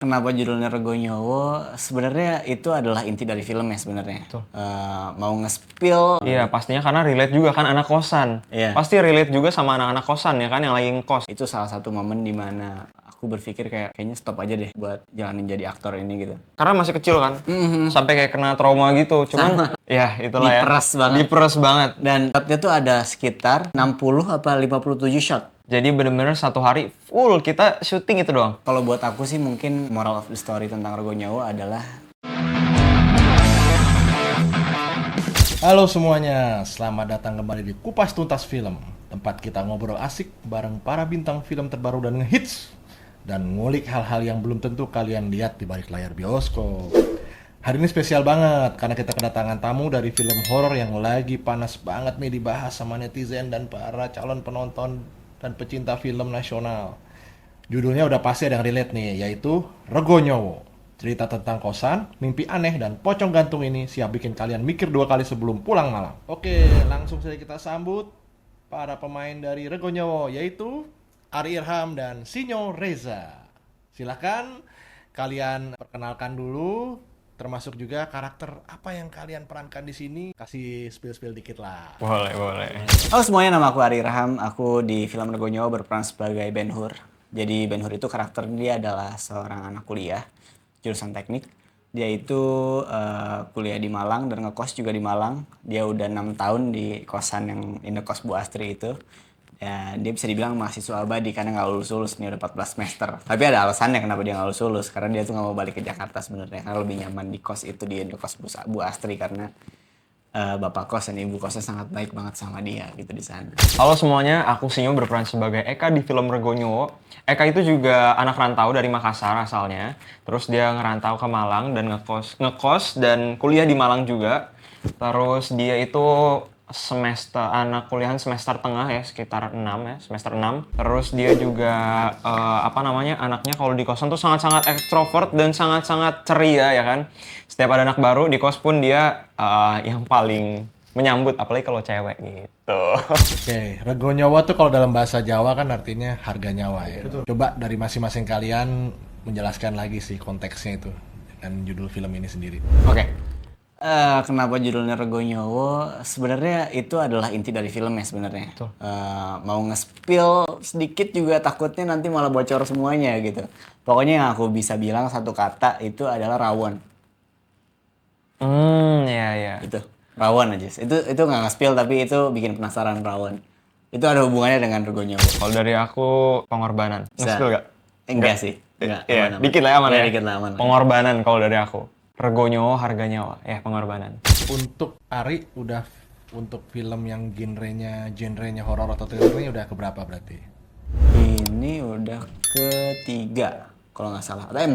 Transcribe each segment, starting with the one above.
Kenapa judulnya Rego Nyowo? Sebenarnya itu adalah inti dari film ya sebenarnya. Betul. Mau nge-spill. Iya, pastinya karena relate juga kan anak kosan. Iya. Pasti relate juga sama anak-anak kosan ya kan yang lagi ngekos. Itu salah satu momen dimana aku berpikir kayaknya stop aja deh buat jalanin jadi aktor ini gitu. Karena masih kecil kan, sampai kayak kena trauma gitu. Cuman, ya itulah ya. Diperas banget. Diperas banget. Dan shotnya tuh ada sekitar 60 apa 57 shot. Jadi bener-bener satu hari full kita syuting itu doang. Kalau buat aku sih mungkin moral of the story tentang Rego Nyowo adalah Halo semuanya, selamat datang kembali di Kupas Tuntas Film, tempat kita ngobrol asik bareng para bintang film terbaru dan ngehits dan ngulik hal-hal yang belum tentu kalian lihat di balik layar bioskop. Hari ini spesial banget karena kita kedatangan tamu dari film horor yang lagi panas banget nih dibahas sama netizen dan para calon penonton dan pecinta film nasional. Judulnya udah pasti ada yang relate nih, yaitu Rego Nyowo. Cerita tentang kosan, mimpi aneh, dan pocong gantung ini siap bikin kalian mikir 2 kali sebelum pulang malam. Oke, langsung saja kita sambut para pemain dari Rego Nyowo, yaitu Ari Irham dan Sinyo Reza. Silahkan kalian perkenalkan dulu, termasuk juga karakter apa yang kalian perankan di sini. Kasih spill-spill dikit lah. Boleh. halo semuanya, nama aku Ari Raham. Aku di film Rego Nyowo berperan sebagai Ben Hur. Jadi Ben Hur itu karakter dia adalah seorang anak kuliah jurusan teknik. Dia itu kuliah di Malang dan ngekos juga di Malang. Dia udah 6 tahun di kosan yang indekos Bu Astri itu. Ya, dia bisa dibilang mahasiswa abadi karena nggak lulus-lulus nih, udah 14 semester. Tapi ada alasannya kenapa dia nggak lulus-lulus. Karena dia tuh nggak mau balik ke Jakarta sebenarnya. Karena lebih nyaman di kos itu, di indekos Bu Astri. Karena bapak kos dan ibu kosnya sangat baik banget sama dia gitu di sana. Halo semuanya, aku Sinyo berperan sebagai Eka di film Rego Nyowo. Eka itu juga anak rantau dari Makassar asalnya. Terus dia ngerantau ke Malang dan ngekos dan kuliah di Malang juga. Terus dia itu anak kuliahan semester tengah ya, sekitar 6 ya, semester 6. Terus dia juga anaknya kalau di kosan tuh sangat-sangat ekstrovert dan sangat-sangat ceria ya kan. Setiap ada anak baru di kos pun dia yang paling menyambut, apalagi kalau cewek gitu. Oke, Rego Nyowo tuh kalau dalam bahasa Jawa kan artinya harga nyawa ya. Coba dari masing-masing kalian menjelaskan lagi sih konteksnya itu dan judul film ini sendiri. Oke. Kenapa judulnya Rego Nyowo? Sebenarnya itu adalah inti dari film ya sebenarnya. Mau nge-spill sedikit juga takutnya nanti malah bocor semuanya gitu. Pokoknya yang aku bisa bilang satu kata itu adalah rawon. Ya. Itu rawon aja. Itu nggak nge-spill tapi itu bikin penasaran rawon. Itu ada hubungannya dengan Rego Nyowo. Kalau dari aku pengorbanan. Nge-spill gak? Enggak sih. Enggak. Iya, Aman-aman. dikit lah ya, aman Iya, ya. dikit lah aman. Pengorbanan kalau dari aku. Rego Nyowo harga nyawa, ya pengorbanan. Untuk Ari udah untuk film yang genrenya horor atau thrillernya udah keberapa berarti? Ini udah ketiga kalau nggak salah. Ada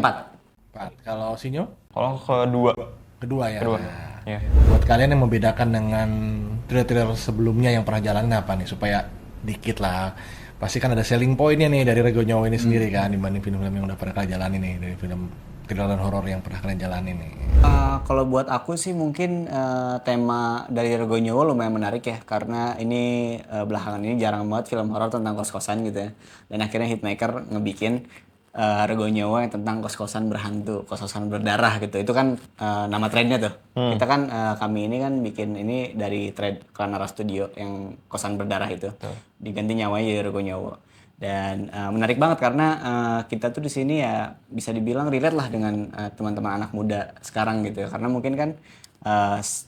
4. Kalau Sinyo? Kalau kedua. Kedua ya. Kedua. Nah, Ya. buat kalian yang membedakan dengan thriller-thriller sebelumnya yang pernah jalanin apa nih supaya dikit lah. Pasti kan ada selling point-nya nih dari Rego Nyowo ini sendiri kan dibanding film-film yang udah pernah kalian jalanin nih, dari film thriller dan horor yang pernah kalian jalanin nih. Kalau buat aku sih mungkin tema dari Rego Nyowo lumayan menarik ya, karena ini belakangan ini jarang banget film horor tentang kos-kosan gitu ya. Dan akhirnya Hitmaker ngebikin Rego Nyowo yang tentang kos-kosan berhantu, kos-kosan berdarah gitu. Itu kan nama trendnya tuh. Kita kan kami ini kan bikin ini dari trend Klanara Studio yang kosan berdarah itu. Diganti nyawanya jadi Rego Nyowo. Dan menarik banget karena kita tuh di sini ya bisa dibilang relate lah dengan teman-teman anak muda sekarang gitu ya. Karena mungkin kan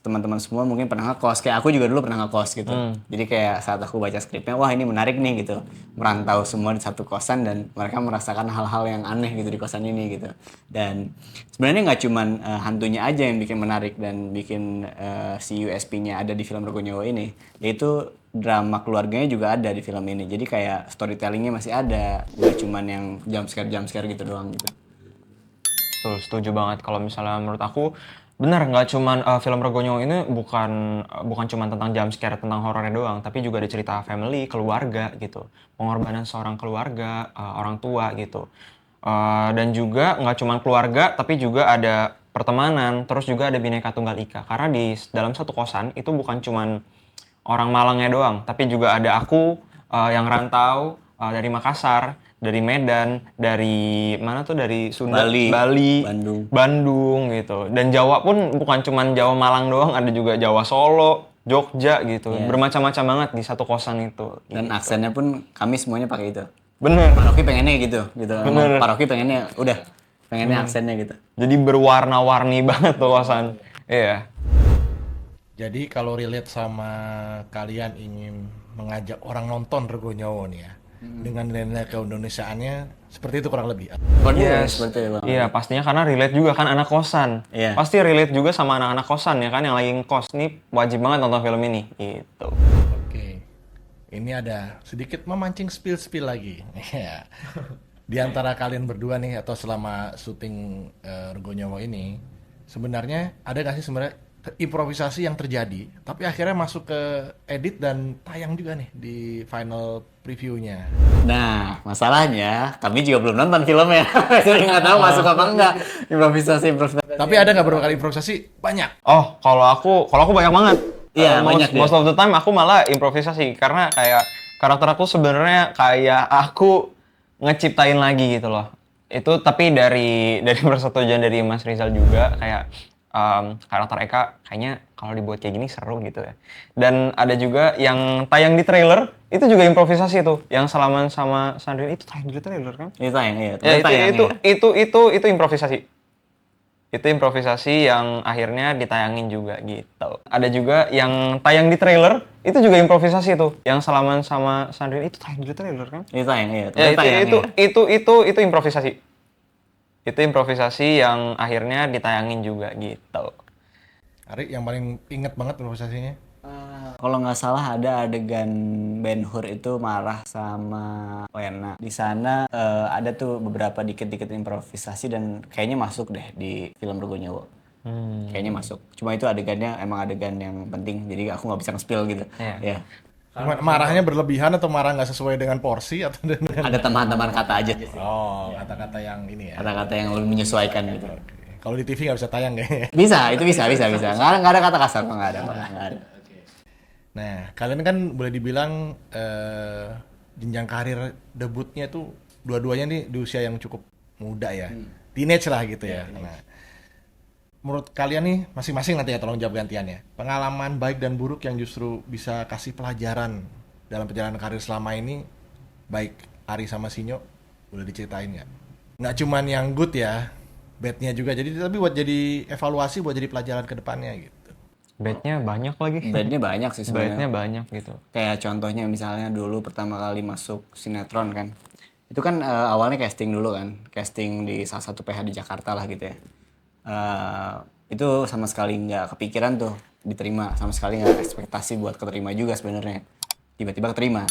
teman-teman semua mungkin pernah ngekos, kayak aku juga dulu pernah ngekos gitu. Jadi kayak saat aku baca skripnya, wah ini menarik nih gitu. Merantau semua di satu kosan dan mereka merasakan hal-hal yang aneh gitu di kosan ini gitu. Dan sebenarnya nggak cuman hantunya aja yang bikin menarik dan bikin si USP-nya ada di film Rego Nyowo ini, yaitu drama keluarganya juga ada di film ini. Jadi kayak storytellingnya masih ada, nggak cuman yang jump scare gitu doang gitu. Tuh, setuju banget. Kalau misalnya menurut aku, benar nggak cuman film Rego Nyowo ini bukan cuman tentang jump scare, tentang horornya doang, tapi juga ada cerita family, keluarga gitu. Pengorbanan seorang keluarga, orang tua gitu. Dan juga nggak cuman keluarga, tapi juga ada pertemanan, terus juga ada Bhinneka Tunggal Ika. Karena di dalam satu kosan itu bukan cuman orang Malangnya doang, tapi juga ada aku yang rantau dari Makassar, dari Medan, dari mana tuh, dari Sunda, Bali, Bandung gitu. Dan Jawa pun bukan cuman Jawa Malang doang, ada juga Jawa Solo, Jogja gitu. Iya. Bermacam-macam banget di satu kosan itu. Dan aksennya pun kami semuanya pakai itu. Bener. Pak Rocky pengennya gitu. Bener. Pak Rocky pengennya aksennya gitu. Jadi berwarna-warni banget tuh kosan. Iya. Jadi kalau relate sama kalian ingin mengajak orang nonton Rego Nyowo nih ya, dengan nilai keindonesiaannya seperti itu kurang lebih. Yes, seperti itu. Iya, pastinya karena relate juga kan anak kosan. Iya. Pasti relate juga sama anak-anak kosan ya kan yang lagi ngekos nih, wajib banget nonton film ini gitu. Oke, ini ada sedikit memancing spill lagi. Ya. Di antara kalian berdua nih atau selama syuting Rego Nyowo ini, sebenarnya ada gak sih sebenarnya improvisasi yang terjadi, tapi akhirnya masuk ke edit dan tayang juga nih di final previewnya. Nah, masalahnya kami juga belum nonton filmnya. Jadi nggak tahu masuk apa enggak improvisasi. Tapi ada nggak beberapa kali improvisasi? Banyak. Oh, kalau aku banyak banget. Iya, banyak most of the time aku malah improvisasi karena kayak karakter aku sebenarnya kayak aku ngeciptain lagi gitu loh. Itu tapi dari persetujuan dari Mas Rizal juga kayak karakter Eka kayaknya kalau dibuat kayak gini seru gitu ya. Dan ada juga yang tayang di trailer itu juga improvisasi tuh. Yang Salaman sama Sandrine itu tayang di trailer kan? Itu tayang, iya. Ya, itu improvisasi. Itu improvisasi yang akhirnya ditayangin juga gitu. Ada juga yang tayang di trailer itu juga improvisasi tuh. Yang Salaman sama Sandrine itu tayang di trailer kan? Itu tayang, iya. Ya, itu improvisasi. Itu improvisasi yang akhirnya ditayangin juga gitu. Ari, yang paling inget banget improvisasinya? Kalau nggak salah ada adegan Ben Hur itu marah sama Wena. Di sana ada tuh beberapa dikit-dikit improvisasi dan kayaknya masuk deh di film Rego Nyowo. Kayaknya masuk. Cuma itu adegannya emang adegan yang penting, jadi aku nggak bisa nge-spill gitu. Iya. Ya. Marahnya berlebihan atau marah nggak sesuai dengan porsi atau dengan... Ada tambahan-tambahan kata aja. Oh, kata-kata yang ini ya. Kata-kata yang lebih menyesuaikan gitu. Kalau di TV nggak bisa tayang kayaknya. Bisa. Nggak ada kata kasar, nggak ada. Nah, kalian kan boleh dibilang jenjang karir debutnya tuh dua-duanya nih di usia yang cukup muda ya. Teenage lah gitu ya. Nah, menurut kalian nih masing-masing nanti ya tolong jawab gantiannya. Pengalaman baik dan buruk yang justru bisa kasih pelajaran dalam perjalanan karir selama ini, baik Ari sama Sinyo, boleh diceritain nggak? Nggak cuman yang good ya, badnya juga. Jadi tapi buat jadi evaluasi, buat jadi pelajaran ke depannya gitu. Badnya banyak lagi. Badnya banyak sih sebenarnya. Badnya banyak gitu. Kayak contohnya misalnya dulu pertama kali masuk sinetron kan. Itu kan awalnya casting dulu kan. Casting di salah satu PH di Jakarta lah gitu ya. Itu sama sekali nggak kepikiran tuh diterima, sama sekali nggak ekspektasi buat keterima juga sebenarnya. Tiba-tiba keterima.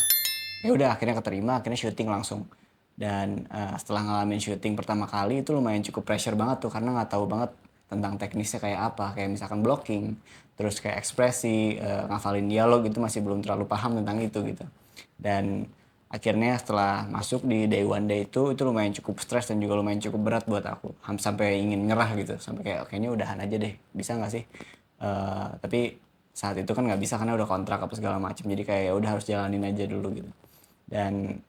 Ya udah akhirnya keterima, akhirnya syuting langsung. Dan setelah ngalamin syuting pertama kali itu lumayan cukup pressure banget tuh karena nggak tahu banget tentang teknisnya kayak apa, kayak misalkan blocking, terus kayak ekspresi, ngafalin dialog itu masih belum terlalu paham tentang itu gitu. Dan akhirnya setelah masuk di day one day itu lumayan cukup stres dan juga lumayan cukup berat buat aku, sampai ingin nyerah gitu, sampai kayaknya udahan aja deh, bisa nggak sih? Tapi saat itu kan nggak bisa karena udah kontrak apa segala macam, jadi kayak ya udah harus jalanin aja dulu gitu. Dan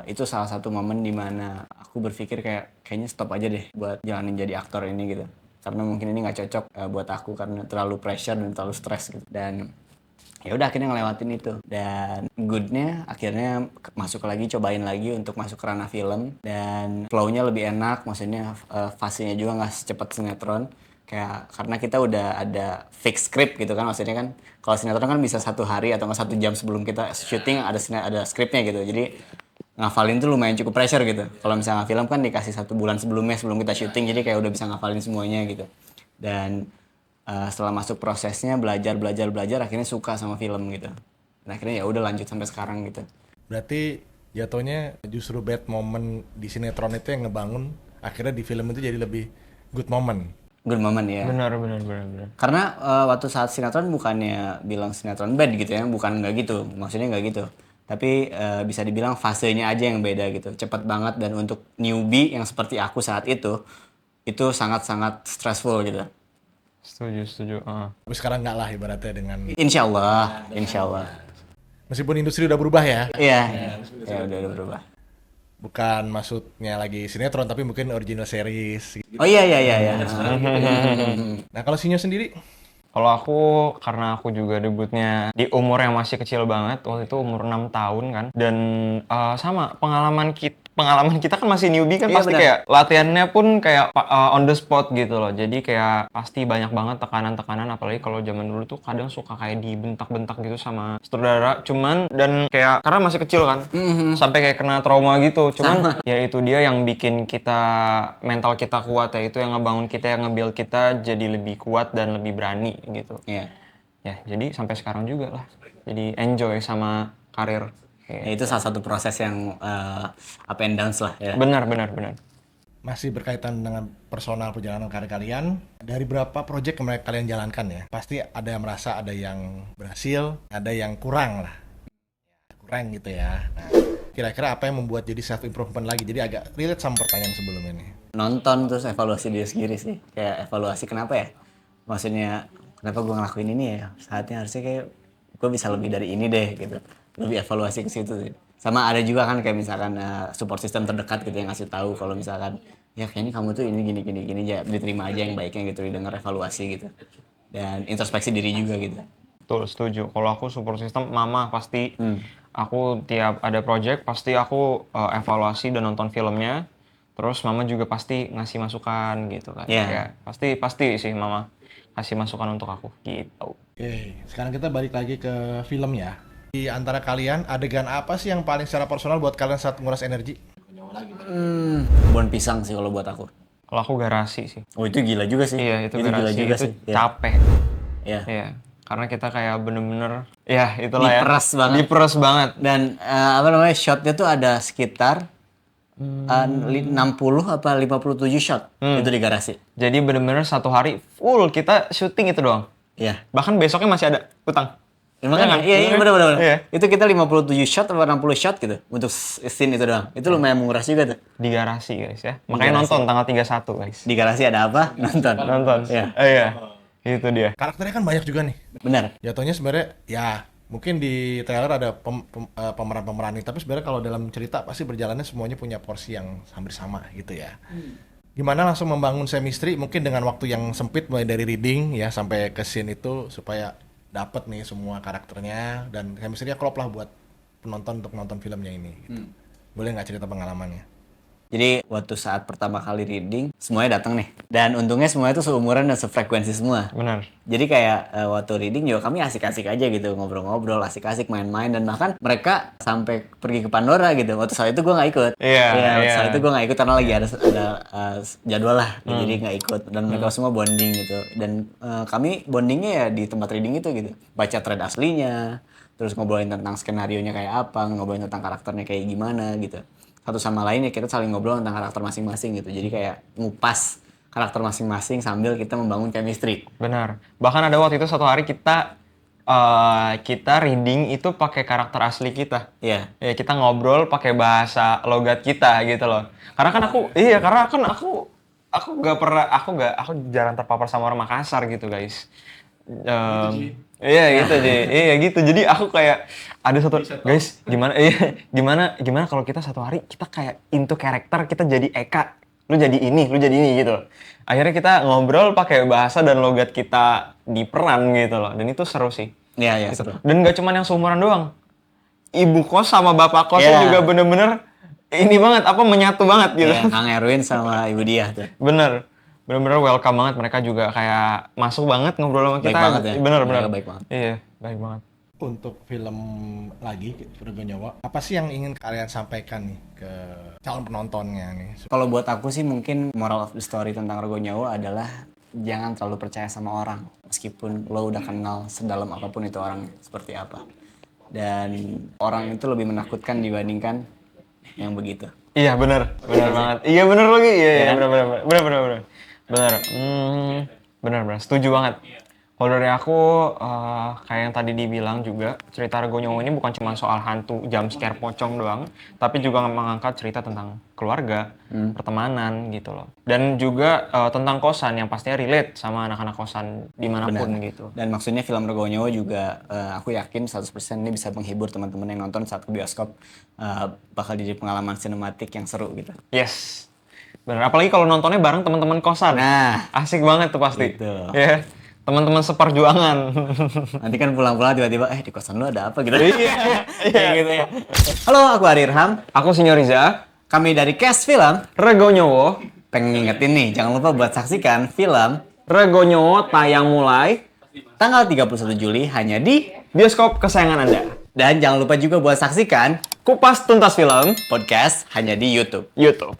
itu salah satu momen dimana aku berpikir kayaknya stop aja deh buat jalanin jadi aktor ini gitu, karena mungkin ini nggak cocok buat aku karena terlalu pressure dan terlalu stres gitu. Dan ya udah akhirnya ngelewatin itu, dan goodnya akhirnya masuk lagi, cobain lagi untuk masuk ke ranah film dan flow-nya lebih enak, maksudnya fasenya juga nggak secepat sinetron kayak, karena kita udah ada fix script gitu kan, maksudnya kan kalau sinetron kan bisa 1 hari atau nggak 1 jam sebelum kita syuting ada skripnya gitu, jadi ngafalin tuh lumayan cukup pressure gitu. Kalau misalnya film kan dikasih 1 bulan sebelumnya sebelum kita syuting, jadi kayak udah bisa ngafalin semuanya gitu. Dan setelah masuk prosesnya belajar akhirnya suka sama film gitu. Dan akhirnya ya udah lanjut sampai sekarang gitu. Berarti jatuhnya justru bad moment di sinetron itu yang ngebangun akhirnya di film itu jadi lebih good moment. Good moment ya. Benar. Karena waktu saat sinetron bukannya bilang sinetron bad gitu ya, bukan nggak gitu, maksudnya nggak gitu. Tapi bisa dibilang fasenya aja yang beda gitu, cepat banget, dan untuk newbie yang seperti aku saat itu sangat-sangat stressful gitu. Setuju. Tapi sekarang nggak lah ibaratnya dengan... Insya Allah. Meskipun industri udah berubah ya. Iya, ya udah berubah. Bukan maksudnya lagi sinetron, tapi mungkin original series. Oh iya iya iya iya. Nah, kalau Sinyo sendiri? Kalau aku, karena aku juga debutnya di umur yang masih kecil banget, waktu itu umur 6 tahun kan, dan sama pengalaman kita kan masih newbie kan, Iya, pasti benar. kayak latihannya pun kayak on the spot gitu loh. Jadi kayak pasti banyak banget tekanan-tekanan, apalagi kalau zaman dulu tuh kadang suka kayak dibentak-bentak gitu sama sutradara. Cuman dan kayak karena masih kecil kan, sampai kayak kena trauma gitu. Cuman ya itu dia yang bikin kita mental kita kuat, ya itu yang ngebangun kita, yang nge-build kita jadi lebih kuat dan lebih berani gitu. Iya. Ya, jadi sampai sekarang juga lah. Jadi enjoy sama karir. Ya, itu salah satu proses yang up and downs lah ya. Benar, benar, benar. Masih berkaitan dengan personal perjalanan karir kalian, dari berapa project yang kalian jalankan ya? Pasti ada yang merasa ada yang berhasil, ada yang kurang lah. Kurang gitu ya. Nah, kira-kira apa yang membuat jadi self improvement lagi? Jadi agak relate sama pertanyaan sebelumnya nih. Nonton terus evaluasi diri sendiri sih. Kayak evaluasi kenapa ya? Maksudnya kenapa gue ngelakuin ini ya? Saatnya harusnya kayak gue bisa lebih dari ini deh gitu. Lebih evaluasi ke situ sih. Sama ada juga kan kayak misalkan support system terdekat gitu yang ngasih tahu kalau misalkan ya kayaknya kamu tuh ini gini gini gini aja, diterima aja yang baiknya gitu, didengar evaluasi gitu. Dan introspeksi diri juga gitu. Betul, setuju. Kalau aku support system, mama pasti aku tiap ada project pasti aku evaluasi dan nonton filmnya. Terus mama juga pasti ngasih masukan gitu kan. Iya. Ya, pasti sih mama kasih masukan untuk aku gitu. Oke, sekarang kita balik lagi ke film ya. Di antara kalian, adegan apa sih yang paling secara personal buat kalian saat nguras energi? Bon pisang sih kalau buat aku. Kalau aku garasi sih. Oh itu gila juga sih. Iya, itu gila garasi. juga Itu sih. Ya. capek. Ya. Iya. Karena kita kayak bener-bener, ya itulah ya. Diperas banget. Diperas banget. Dan apa namanya shotnya tuh ada sekitar 60 apa 57 shot itu di garasi. Jadi bener-bener satu hari full kita syuting itu doang. Iya. Bahkan besoknya masih ada utang. Ya, makanya, kan? iya benar. Iya. Itu kita 57 shot atau 60 shot gitu untuk scene itu doang. Itu lumayan menguras juga tuh. Di garasi guys ya. Makanya nonton tanggal 31 guys. Di garasi ada apa? Nonton. Nonton. Iya. Iya. Itu dia. Karakternya kan banyak juga nih. Benar. Jatuhnya sebenarnya ya mungkin di trailer ada pemeran-pemeran nih, tapi sebenarnya kalau dalam cerita pasti berjalannya semuanya punya porsi yang hampir sama gitu ya. Gimana langsung membangun chemistry mungkin dengan waktu yang sempit mulai dari reading ya sampai ke scene itu supaya dapat nih semua karakternya dan chemistry-nya klop lah buat penonton untuk nonton filmnya ini gitu. Boleh nggak cerita pengalamannya? Jadi waktu saat pertama kali reading semuanya datang nih. Dan untungnya semuanya tuh seumuran dan sefrekuensi semua. Benar. Jadi kayak waktu reading juga kami asik-asik aja gitu, ngobrol-ngobrol, asik-asik main-main, dan bahkan mereka sampai pergi ke Pandora gitu. Waktu saat itu gue nggak ikut. Iya, waktu iya. saat itu gue nggak ikut karena lagi ada jadwal lah, jadi nggak ikut. Dan mereka semua bonding gitu. Dan kami bondingnya ya di tempat reading itu gitu. Baca thread aslinya, terus ngobrolin tentang skenarionya kayak apa, ngobrolin tentang karakternya kayak gimana gitu. Satu sama lain ya kita saling ngobrol tentang karakter masing-masing gitu. Jadi kayak ngupas karakter masing-masing sambil kita membangun chemistry. Benar. Bahkan ada waktu itu satu hari kita reading itu pakai karakter asli kita. Iya. Ya kita ngobrol pakai bahasa logat kita gitu loh. Karena kan aku aku jarang terpapar sama orang Makassar gitu guys. Iya gitu deh. Iya gitu. Jadi aku kayak ada satu guys gimana kalau kita satu hari kita kayak into karakter, kita jadi Eka, lu jadi ini gitu. Akhirnya kita ngobrol pakai bahasa dan logat kita di peran gitu loh. Dan itu seru sih. Iya, Gitu. seru. Dan gak cuma yang seumuran doang. Ibu kos sama bapak kosnya Iya. juga bener-bener ini banget, menyatu banget gitu. Iya, Kang Erwin sama Ibu Diah tuh. Bener-bener welcome banget, mereka juga kayak masuk banget ngobrol sama Baik kita. banget ya. Bener. Mereka baik banget. Iya, baik banget. Untuk film lagi Rego Nyawa, apa sih yang ingin kalian sampaikan nih ke calon penontonnya nih? Kalau buat aku sih mungkin moral of the story tentang Rego Nyawa adalah jangan terlalu percaya sama orang. Meskipun lo udah kenal sedalam apapun itu orang seperti apa. Dan orang itu lebih menakutkan dibandingkan yang begitu. Iya, bener banget. Iya, bener lagi. Iya, Iya. bener. Bener. Bener. Setuju banget. Kalau dari aku, kayak yang tadi dibilang juga, cerita Rego Nyowo ini bukan cuma soal hantu jump scare pocong doang, tapi juga mengangkat cerita tentang keluarga, pertemanan gitu loh. Dan juga tentang kosan yang pastinya relate sama anak-anak kosan dimanapun gitu. Dan maksudnya film Rego Nyowo juga aku yakin 100% ini bisa menghibur teman-teman yang nonton saat ke bioskop. Bakal jadi pengalaman sinematik yang seru gitu. Yes, bener. Apalagi kalau nontonnya bareng teman-teman kosan. Nah, Asik banget tuh pasti. gitu. Ya, teman-teman seperjuangan. Nanti kan pulang-pulang tiba-tiba, di kosan lu ada apa gitu. Iya, Kayak gitu ya. Halo, aku Ari Irham. Aku Sinyo Riza, Kami dari Cast Film. Rego Nyowo. Pengen ngingetin nih, jangan lupa buat saksikan film Rego Nyowo tayang mulai tanggal 31 Juli hanya di... bioskop kesayangan Anda. Dan jangan lupa juga buat saksikan Kupas Tuntas Film podcast hanya di YouTube. YouTube.